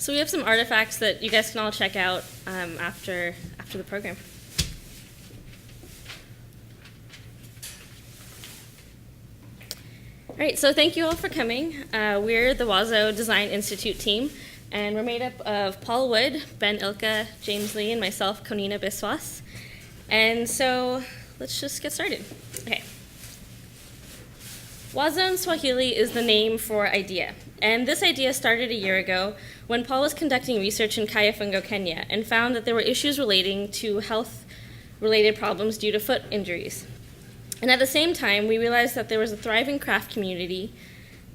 So we have some artifacts that you guys can all check out after the program. All right, so thank you all for coming. We're the WAZO Design Institute team, and we're made up of Paul Wood, Ben Ilka, James Lee, and myself, Konina Biswas. And so let's just get started. Okay. WAZO in Swahili is the name for idea. And this idea started a year ago when Paul was conducting research in Kayafungo, Kenya, and found that there were issues relating to health-related problems due to foot injuries. And at the same time, we realized that there was a thriving craft community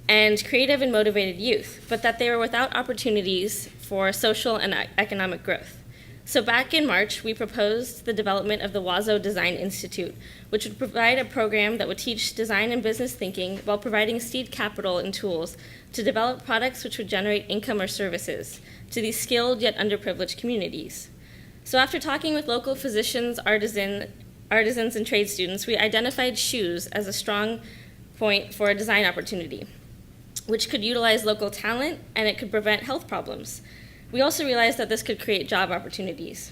and creative and motivated youth, but that they were without opportunities for social and economic growth. So back in March, we proposed the development of the WAZO Design Institute, which would provide a program that would teach design and business thinking while providing seed capital and tools to develop products which would generate income or services to these skilled yet underprivileged communities. So after talking with local physicians, artisans, and trade students, we identified shoes as a strong point for a design opportunity, which could utilize local talent and it could prevent health problems. We also realized that this could create job opportunities.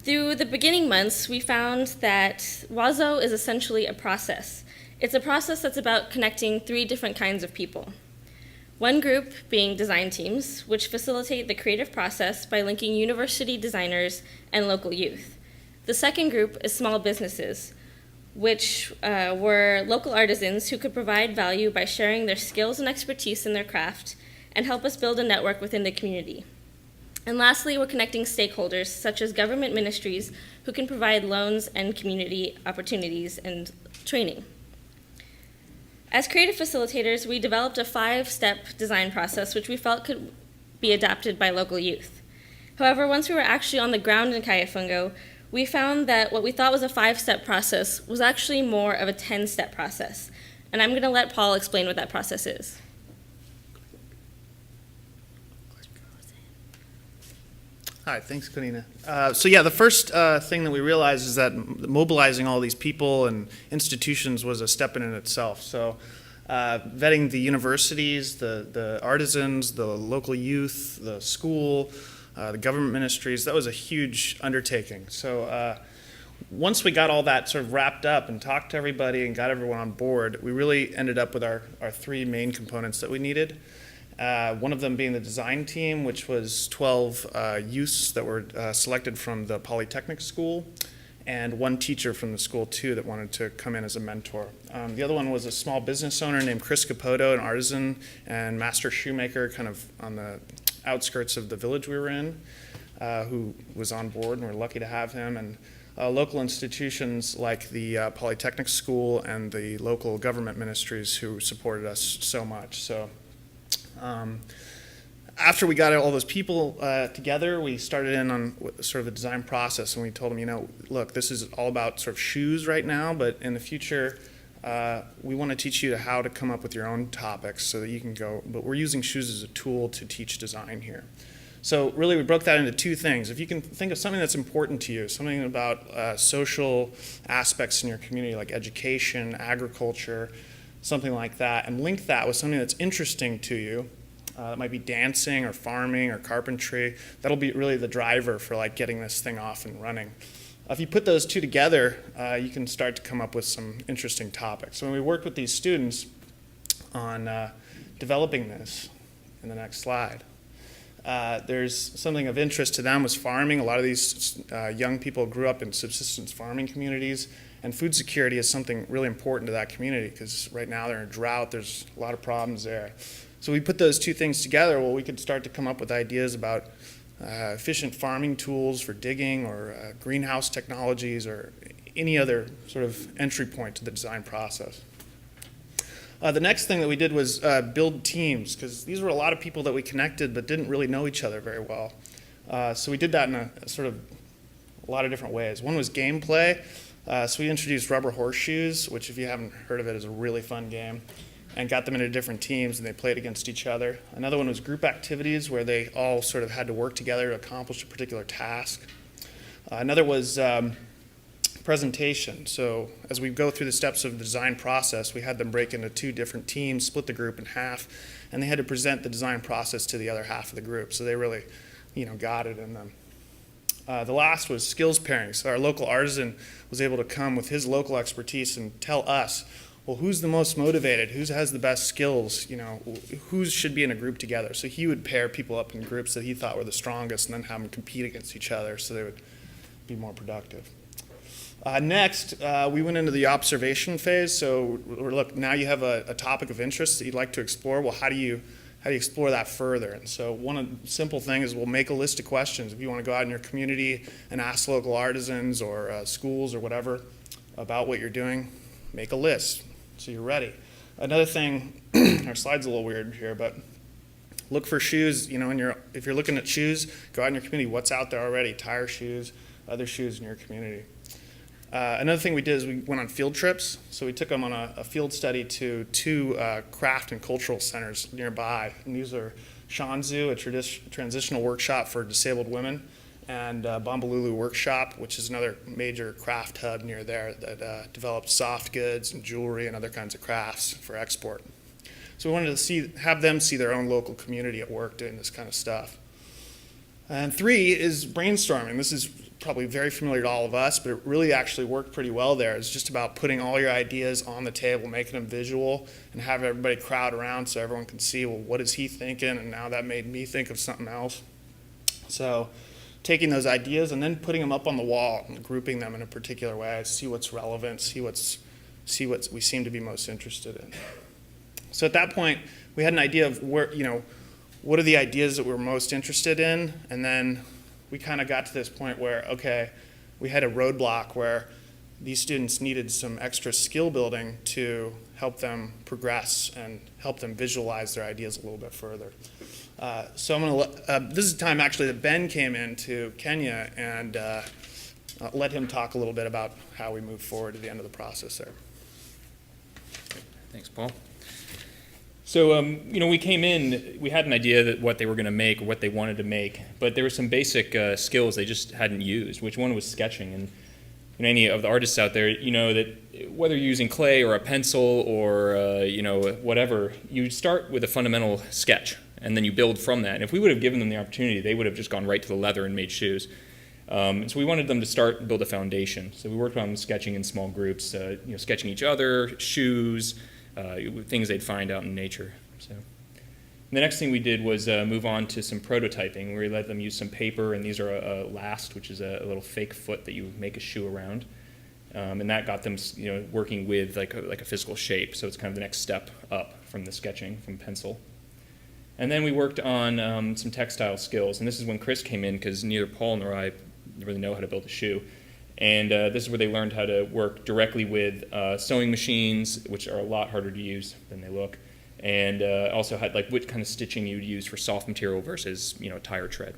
Through the beginning months, we found that WAZO is essentially a process. It's a process that's about connecting 3 different kinds of people. One group being design teams, which facilitate the creative process by linking university designers and local youth. The second group is small businesses, which were local artisans who could provide value by sharing their skills and expertise in their craft and help us build a network within the community. And lastly, we're connecting stakeholders such as government ministries who can provide loans and community opportunities and training. As creative facilitators, we developed a 5-step design process which we felt could be adapted by local youth. However, once we were actually on the ground in Kayafungo, we found that what we thought was a 5-step process was actually more of a 10-step process. And I'm going to let Paul explain what that process is. Hi, thanks, Konina. The first thing that we realized is that mobilizing all these people and institutions was a step in itself. So vetting the universities, the artisans, the local youth, the school, the government ministries, that was a huge undertaking. So once we got all that sort of wrapped up and talked to everybody and got everyone on board, we really ended up with our 3 main components that we needed. One of them being the design team, which was 12 youths that were selected from the Polytechnic School, and 1 teacher from the school too that wanted to come in as a mentor. The other one was a small business owner named Chris Capoto, an artisan and master shoemaker kind of on the outskirts of the village we were in, who was on board, and we're lucky to have him. And local institutions like the Polytechnic School and the local government ministries who supported us so much. So after we got all those people together, we started in on sort of the design process, and we told them, look, this is all about sort of shoes right now, but in the future, we want to teach you how to come up with your own topics so that you can go, but we're using shoes as a tool to teach design here. So really we broke that into 2 things. If you can think of something that's important to you, something about social aspects in your community like education, agriculture, something like that, and link that with something that's interesting to you, that might be dancing or farming or carpentry, that'll be really the driver for like getting this thing off and running. If you put those 2 together, you can start to come up with some interesting topics. So when we worked with these students on developing this, in the next slide, there's something of interest to them was farming. A lot of these young people grew up in subsistence farming communities, and food security is something really important to that community because right now they're in a drought, there's a lot of problems there. So we put those 2 things together, well, we could start to come up with ideas about efficient farming tools for digging or greenhouse technologies or any other sort of entry point to the design process. The next thing that we did was build teams, because these were a lot of people that we connected but didn't really know each other very well. So we did that in a lot of different ways. One was gameplay. So we introduced rubber horseshoes, which if you haven't heard of it is a really fun game, and got them into different teams and they played against each other. Another one was group activities where they all sort of had to work together to accomplish a particular task. Another was presentation. So as we go through the steps of the design process, we had them break into 2 different teams, split the group in half, and they had to present the design process to the other half of the group. So they really, got it in them. The last was skills pairing. So our local artisan was able to come with his local expertise and tell us, well, who's the most motivated? Who has the best skills? Who should be in a group together? So he would pair people up in groups that he thought were the strongest and then have them compete against each other so they would be more productive. Next, we went into the observation phase. So look, now you have a topic of interest that you'd like to explore. Well, how do you explore that further? And so one simple thing is we'll make a list of questions. If you want to go out in your community and ask local artisans or schools or whatever about what you're doing, make a list so you're ready. Another thing, our slide's a little weird here, but look for shoes. If you're looking at shoes, go out in your community. What's out there already? Tire shoes, other shoes in your community. Another thing we did is we went on field trips. So we took them on a field study to 2 craft and cultural centers nearby. And these are Shanzu, a transitional workshop for disabled women, and Bombalulu Workshop, which is another major craft hub near there that develops soft goods and jewelry and other kinds of crafts for export. So we wanted to have them see their own local community at work doing this kind of stuff. And 3 is brainstorming. This is probably very familiar to all of us, but it really actually worked pretty well there. It's just about putting all your ideas on the table, making them visual, and have everybody crowd around so everyone can see, well, what is he thinking? And now that made me think of something else. So taking those ideas and then putting them up on the wall and grouping them in a particular way, see what's relevant, see what we seem to be most interested in. So at that point, we had an idea of where, what are the ideas that we're most interested in, and then we kind of got to this point where, okay, we had a roadblock where these students needed some extra skill building to help them progress and help them visualize their ideas a little bit further. So I'm going to, this is the time actually that Ben came into Kenya, and let him talk a little bit about how we move forward to the end of the process there. Thanks, Paul. So, we came in, we had an idea that what they were going to make or what they wanted to make, but there were some basic skills they just hadn't used, which one was sketching. And any of the artists out there, that whether you're using clay or a pencil or, whatever, you start with a fundamental sketch, and then you build from that. And if we would have given them the opportunity, they would have just gone right to the leather and made shoes. So we wanted them to start and build a foundation. So we worked on sketching in small groups, sketching each other, shoes, things they'd find out in nature. So the next thing we did was move on to some prototyping. We let them use some paper, and these are a last, which is a little fake foot that you make a shoe around. And that got them working with like a physical shape. So it's kind of the next step up from the sketching from pencil. And then we worked on some textile skills. And this is when Chris came in, because neither Paul nor I really know how to build a shoe. And this is where they learned how to work directly with sewing machines, which are a lot harder to use than they look, and also had what kind of stitching you'd use for soft material versus tire tread.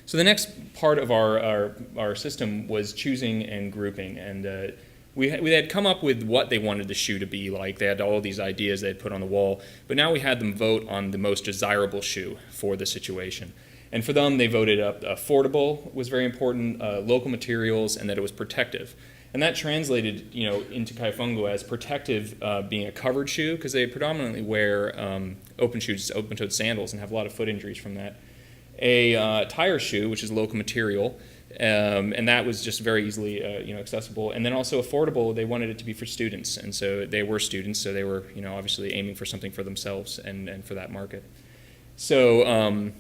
So the next part of our system was choosing and grouping, and we had come up with what they wanted the shoe to be like. They had all these ideas they had put on the wall, but now we had them vote on the most desirable shoe for the situation. And for them, they voted up affordable was very important, local materials, and that it was protective. And that translated, into Kaifungo as protective being a covered shoe, because they predominantly wear open-toed sandals and have a lot of foot injuries from that. A tire shoe, which is local material, and that was just very easily, accessible. And then also affordable, they wanted it to be for students, and so they were students, so they were, obviously aiming for something for themselves and for that market. So.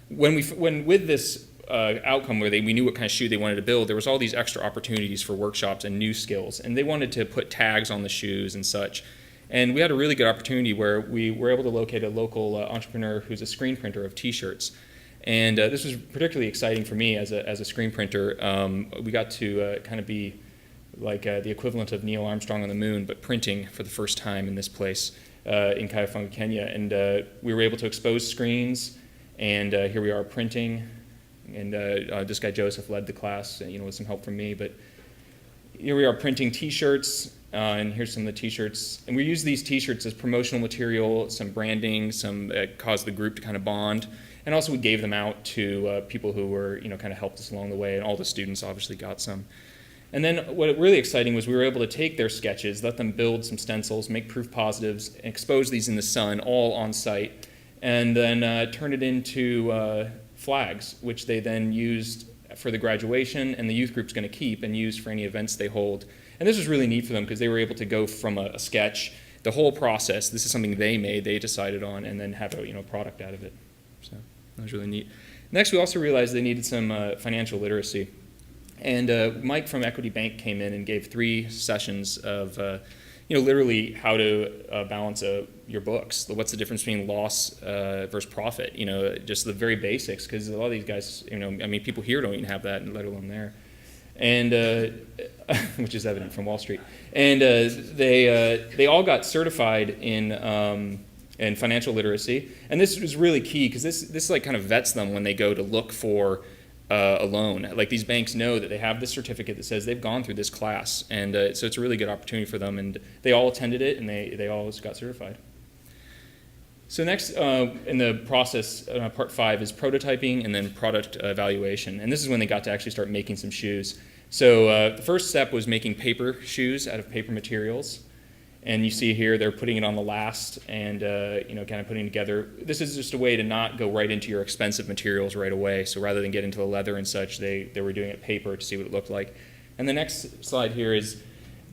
When with this outcome where we knew what kind of shoe they wanted to build, there was all these extra opportunities for workshops and new skills, and they wanted to put tags on the shoes and such. And we had a really good opportunity where we were able to locate a local entrepreneur who's a screen printer of T-shirts. And this was particularly exciting for me as a screen printer. We got to kind of be like the equivalent of Neil Armstrong on the moon, but printing for the first time in this place in Kaifungo, Kenya. And we were able to expose screens. And here we are printing, and this guy Joseph led the class, with some help from me. But here we are printing T-shirts, and here's some of the T-shirts. And we use these T-shirts as promotional material, some branding, some caused the group to kind of bond. And also we gave them out to people who were, kind of helped us along the way, and all the students obviously got some. And then what really exciting was we were able to take their sketches, let them build some stencils, make proof positives, and expose these in the sun all on site, and then turn it into flags, which they then used for the graduation, and the youth group's going to keep and use for any events they hold. And this was really neat for them because they were able to go from a sketch, the whole process. This is something they made, they decided on, and then have a product out of it. So that was really neat. Next, we also realized they needed some financial literacy. And Mike from Equity Bank came in and gave 3 sessions of, literally how to balance your books. What's the difference between loss versus profit? Just the very basics, because a lot of these guys, people here don't even have that, let alone there. And which is evident from Wall Street. And they all got certified in financial literacy. And this was really key, because this like kind of vets them when they go to look for a loan. Like, these banks know that they have this certificate that says they've gone through this class, and so it's a really good opportunity for them, and they all attended it, and they all got certified. So next in the process, part 5 is prototyping and then product evaluation, and this is when they got to actually start making some shoes. So the first step was making paper shoes out of paper materials. And you see here they're putting it on the last and kind of putting together. This is just a way to not go right into your expensive materials right away. So rather than get into the leather and such, they were doing it paper to see what it looked like. And the next slide here is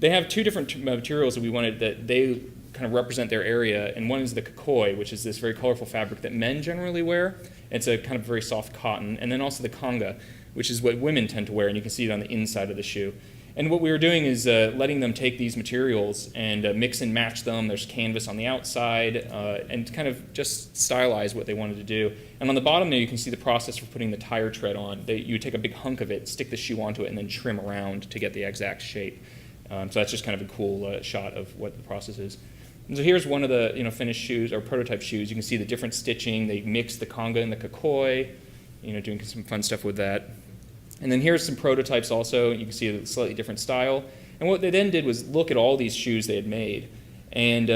they have 2 different materials that we wanted that they kind of represent their area. And one is the kikoi, which is this very colorful fabric that men generally wear. It's a kind of very soft cotton. And then also the kanga, which is what women tend to wear. And you can see it on the inside of the shoe. And what we were doing is letting them take these materials and mix and match them. There's canvas on the outside, and kind of just stylize what they wanted to do. And on the bottom there, you can see the process for putting the tire tread on. You would take a big hunk of it, stick the shoe onto it, and then trim around to get the exact shape. So that's just kind of a cool shot of what the process is. And so here's one of the finished shoes, or prototype shoes. You can see the different stitching. They mixed the kanga and the kikoi, doing some fun stuff with that. And then here's some prototypes also. You can see a slightly different style. And what they then did was look at all these shoes they had made and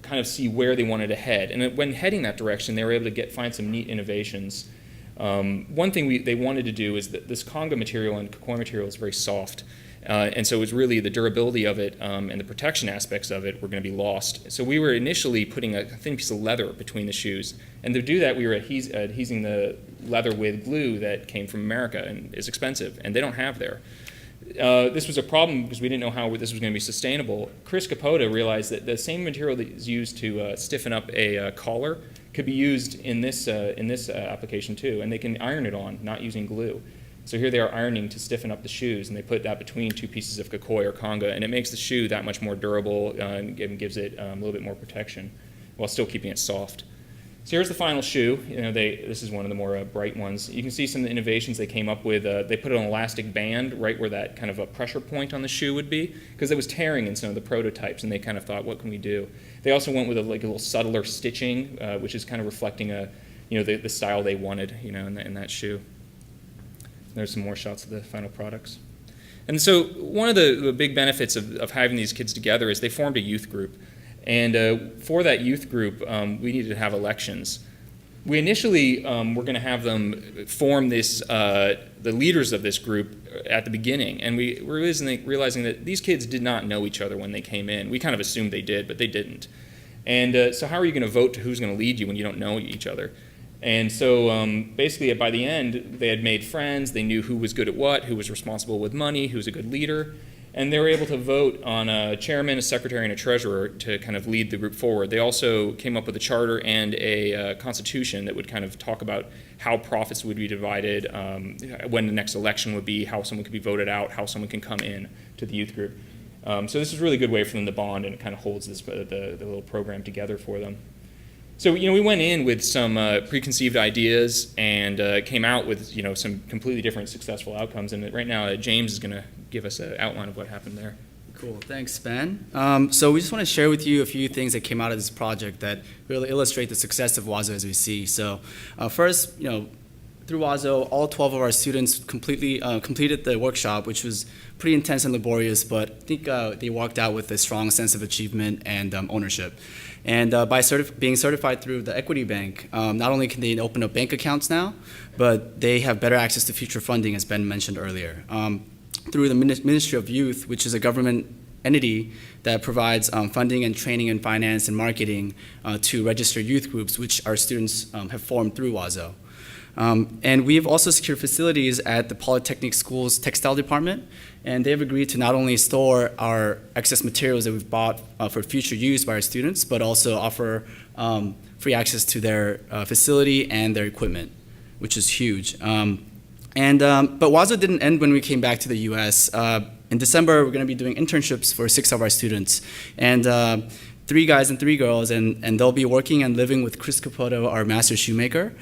kind of see where they wanted to head. And when heading that direction, they were able to find some neat innovations. One thing they wanted to do is that this kanga material and kikoi material is very soft. And so it was really the durability of it and the protection aspects of it were going to be lost. So we were initially putting a thin piece of leather between the shoes. And to do that, we were adhesing the leather with glue that came from America and is expensive, and they don't have there. This was a problem because we didn't know how this was going to be sustainable. Chris Capote realized that the same material that is used to stiffen up a collar could be used in this application too, and they can iron it on, not using glue. So here they are ironing to stiffen up the shoes, and they put that between 2 pieces of kikoi or kanga, and it makes the shoe that much more durable and gives it a little bit more protection while still keeping it soft. So here's the final shoe. This is one of the more bright ones. You can see some of the innovations they came up with. They put an elastic band right where that kind of a pressure point on the shoe would be, because it was tearing in some of the prototypes, and they kind of thought, what can we do? They also went with a little subtler stitching, which is kind of reflecting the style they wanted, in that shoe. There's some more shots of the final products. And so one of the big benefits of having these kids together is they formed a youth group. And for that youth group, we needed to have elections. We initially were going to have them form the leaders of this group at the beginning. And we were realizing that these kids did not know each other when they came in. We kind of assumed they did, but they didn't. And so how are you going to vote to who's going to lead you when you don't know each other? And so basically by the end, they had made friends. They knew who was good at what, who was responsible with money, who was a good leader. And they were able to vote on a chairman, a secretary, and a treasurer to kind of lead the group forward. They also came up with a charter and a constitution that would kind of talk about how profits would be divided, when the next election would be, how someone could be voted out, how someone can come in to the youth group. So this is a really good way for them to bond, and it kind of holds the little program together for them. So we went in with some preconceived ideas and came out with some completely different successful outcomes. And right now, James is going to give us an outline of what happened there. Cool, thanks, Ben. So we just want to share with you a few things that came out of this project that really illustrate the success of WAZO as we see. So first, through WAZO, all 12 of our students completed the workshop, which was pretty intense and laborious, but I think they walked out with a strong sense of achievement and ownership. And by being certified through the Equity Bank, not only can they open up bank accounts now, but they have better access to future funding, as Ben mentioned earlier. through the Ministry of Youth, which is a government entity that provides funding and training and finance and marketing to registered youth groups, which our students have formed through WAZO. And we've also secured facilities at the Polytechnic School's textile department, and they've agreed to not only store our excess materials that we've bought for future use by our students, but also offer free access to their facility and their equipment, which is huge. But WAZO didn't end when we came back to the US. In December, we're going to be doing internships for 6 of our students, and 3 guys and 3 girls, and they'll be working and living with Chris Capoto, our master shoemaker,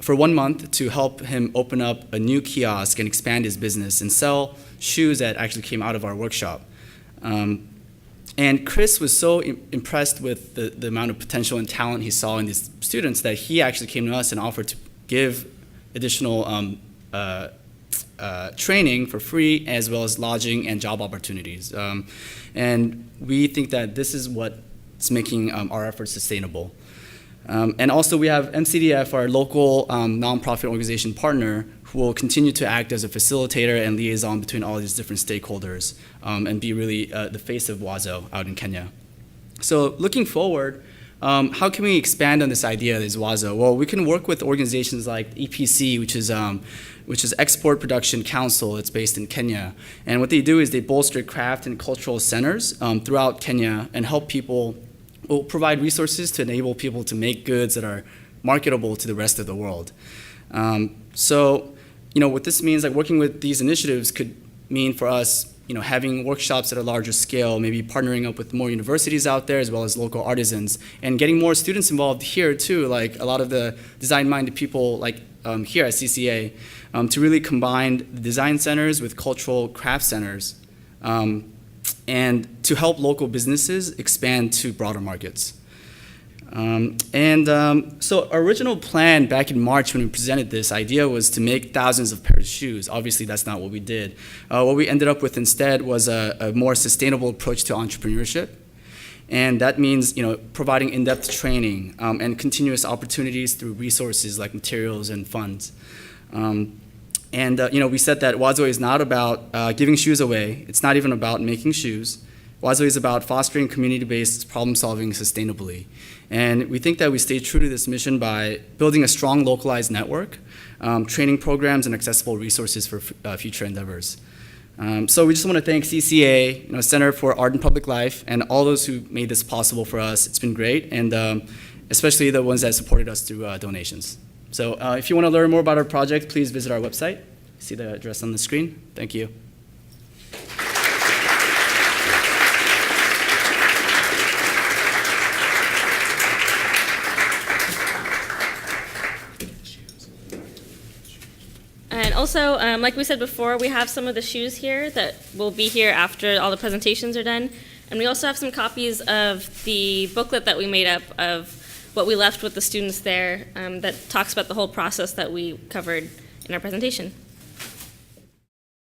for 1 month to help him open up a new kiosk and expand his business and sell shoes that actually came out of our workshop. And Chris was so impressed with the amount of potential and talent he saw in these students that he actually came to us and offered to give additional training for free, as well as lodging and job opportunities. And we think that this is what's making our efforts sustainable. And also we have MCDF, our local nonprofit organization partner, who will continue to act as a facilitator and liaison between all these different stakeholders and be really the face of WAZO out in Kenya. So looking forward, how can we expand on this idea that is WAZO? Well, we can work with organizations like EPC, which is Export Production Council. It's based in Kenya. And what they do is they bolster craft and cultural centers throughout Kenya and help people, will provide resources to enable people to make goods that are marketable to the rest of the world. So, what this means, like working with these initiatives could mean for us, having workshops at a larger scale, maybe partnering up with more universities out there as well as local artisans, and getting more students involved here too, like a lot of the design-minded people like here at CCA, to really combine the design centers with cultural craft centers, and to help local businesses expand to broader markets. So our original plan back in March when we presented this idea was to make thousands of pairs of shoes. Obviously, that's not what we did. What we ended up with instead was a more sustainable approach to entrepreneurship. And that means, providing in-depth training and continuous opportunities through resources like materials and funds. We said that WAZO is not about giving shoes away. It's not even about making shoes. WAZO is about fostering community-based problem-solving sustainably. And we think that we stay true to this mission by building a strong localized network, training programs, and accessible resources for future endeavors. So we just want to thank CCA, Center for Art and Public Life, and all those who made this possible for us. It's been great, and especially the ones that supported us through donations. So if you want to learn more about our project, please visit our website. See the address on the screen. Thank you. And also, like we said before, we have some of the shoes here that will be here after all the presentations are done. And we also have some copies of the booklet that we made up of what we left with the students there that talks about the whole process that we covered in our presentation.